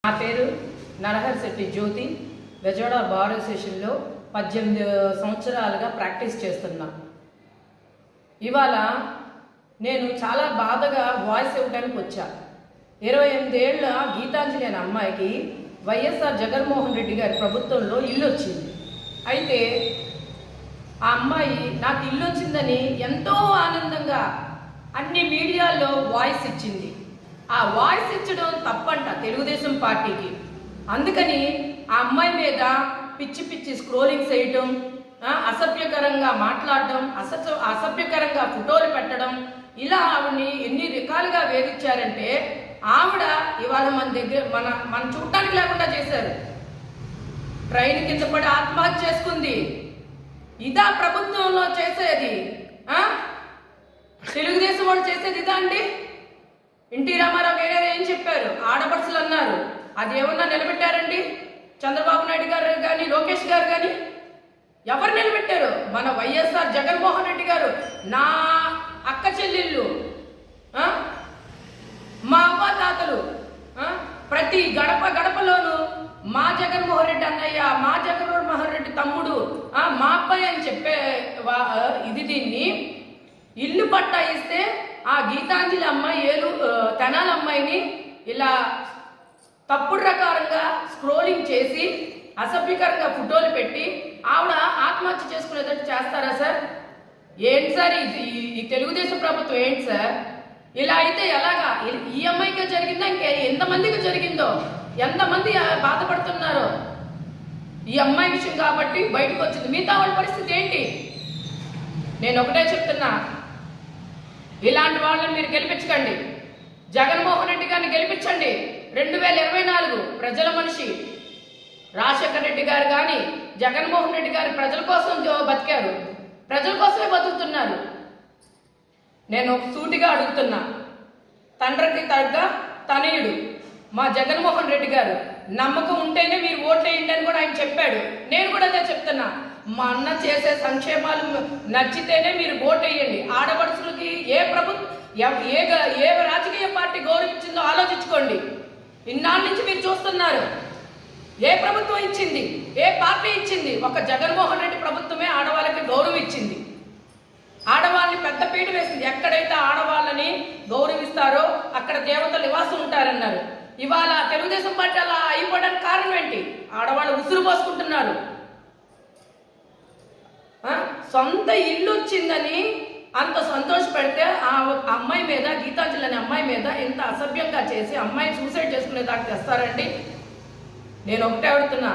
నా పేరు నరహరిశెట్టి జ్యోతి. బెజవాడ బార్ అసోసియేషన్లో 18 సంవత్సరాలుగా ప్రాక్టీస్ చేస్తున్నా. ఇవాళ నేను చాలా బాధగా వాయిస్ ఇవ్వడానికి వచ్చా. 28 ఏళ్ళ గీతాంజలి అనే అమ్మాయికి వైఎస్ఆర్ జగన్మోహన్ రెడ్డి గారి ప్రభుత్వంలో ఇల్లు వచ్చింది. అయితే ఆ అమ్మాయి నాకు ఇల్లు వచ్చిందని ఎంతో ఆనందంగా అన్ని మీడియాల్లో వాయిస్ ఇచ్చింది. ఆ వాయిస్ ఇచ్చడం తప్పంట తెలుగుదేశం పార్టీకి. అందుకని ఆ అమ్మాయి మీద పిచ్చి పిచ్చి స్క్రోలింగ్ చేయటం, అసభ్యకరంగా మాట్లాడడం, అసభ్యకరంగా ఫోటోలు పెట్టడం, ఇలా ఆవిడని ఎన్ని రకాలుగా వేధించారంటే ఆవిడ ఇవాళ మన చూడటానికి లేకుండా చేశారు. ట్రైన్ కింద పడి ఆత్మహత్య చేసుకుంది. ఇదా ప్రభుత్వంలో చేసేది? తెలుగుదేశం వాళ్ళు చేసేది ఇదా అండి? ఎన్టీ రామారావు గారు ఏం చెప్పారు? ఆడపడుచులు అన్నారు. అది ఏమన్నా నిలబెట్టారండి? చంద్రబాబు నాయుడు గారు కానీ లోకేష్ గారు కానీ ఎవరు నిలబెట్టారు? మన వైఎస్ఆర్ జగన్మోహన్ రెడ్డి గారు. నా అక్క చెల్లెళ్ళు, మా అవ్వాతాతలు ప్రతి గడప గడపలోనూ మా జగన్మోహన్ రెడ్డి అన్నయ్య, మా జగన్మోహన్ రెడ్డి తమ్ముడు, మా అబ్బాయి అని చెప్పే దీన్ని ఇల్లు పట్టా ఇస్తే ఆ గీతాంజలి అమ్మాయి తెనాలి అమ్మాయిని ఇలా తప్పుడు రకారంగా స్క్రోలింగ్ చేసి అసభ్యకరంగా ఫోటోలు పెట్టి ఆవిడ ఆత్మహత్య చేసుకునేటట్టు చేస్తారా సార్? ఏంటి సార్ ఈ తెలుగుదేశం ప్రభుత్వం? ఏంటి సార్ ఇలా అయితే ఎలాగా? ఈ అమ్మాయికే జరిగిందా? ఇంకే ఎంతమందికి జరిగిందో, ఎంతమంది బాధపడుతున్నారో? ఈ అమ్మాయి విషయం కాబట్టి బయటకు వచ్చింది. మిగతా వాళ్ళ పరిస్థితి ఏంటి? నేను ఒకటే చెప్తున్నా, ఇలాంటి వాళ్ళని మీరు గెలిపించకండి. జగన్మోహన్ రెడ్డి గారిని గెలిపించండి. 2024 ప్రజల మనిషి రాజశేఖర రెడ్డి గారు కానీ జగన్మోహన్ రెడ్డి గారు ప్రజల కోసం బతికారు, ప్రజల కోసమే బతుకుతున్నారు. నేను సూటిగా అడుగుతున్నా, తండ్రికి తగ్గ తనయుడు మా జగన్మోహన్ రెడ్డి గారు. నమ్మకం ఉంటేనే మీరు ఓట్లు వేయండి అని కూడా ఆయన చెప్పాడు. నేను కూడా అదే చెప్తున్నా, మా అన్న చేసే సంక్షేమాలు నచ్చితేనే మీరు ఓటు వేయండి. ఆడపడుచులకి ఏ ప్రభుత్వం, ఏ రాజకీయ పార్టీ గౌరవించిందో ఆలోచించుకోండి. ఇన్నాళ్ళ నుంచి మీరు చూస్తున్నారు. ఏ ప్రభుత్వం ఇచ్చింది? ఏ పార్టీ ఇచ్చింది? ఒక జగన్మోహన్ రెడ్డి ప్రభుత్వమే ఆడవాళ్ళకి గౌరవం ఇచ్చింది. ఆడవాళ్ళని పెద్ద పీట వేసింది. ఎక్కడైతే ఆడవాళ్ళని గౌరవిస్తారో అక్కడ దేవతలు నివాసం ఉంటారన్నారు. ఇవాళ తెలుగుదేశం పార్టీ అలా అయిపోవడానికి కారణం ఏంటి? ఆడవాళ్ళు ఉసురు పోసుకుంటున్నారు. సొంత ఇల్లు వచ్చిందని అంత సంతోషపెడితే ఆ అమ్మాయి మీద, గీతాంజలి అనే అమ్మాయి మీద ఎంత అసభ్యంగా చేసి అమ్మాయిని సూసైడ్ చేసుకునేదాకా తెస్తారండి? నేను ఒకటే అడుగుతున్నా,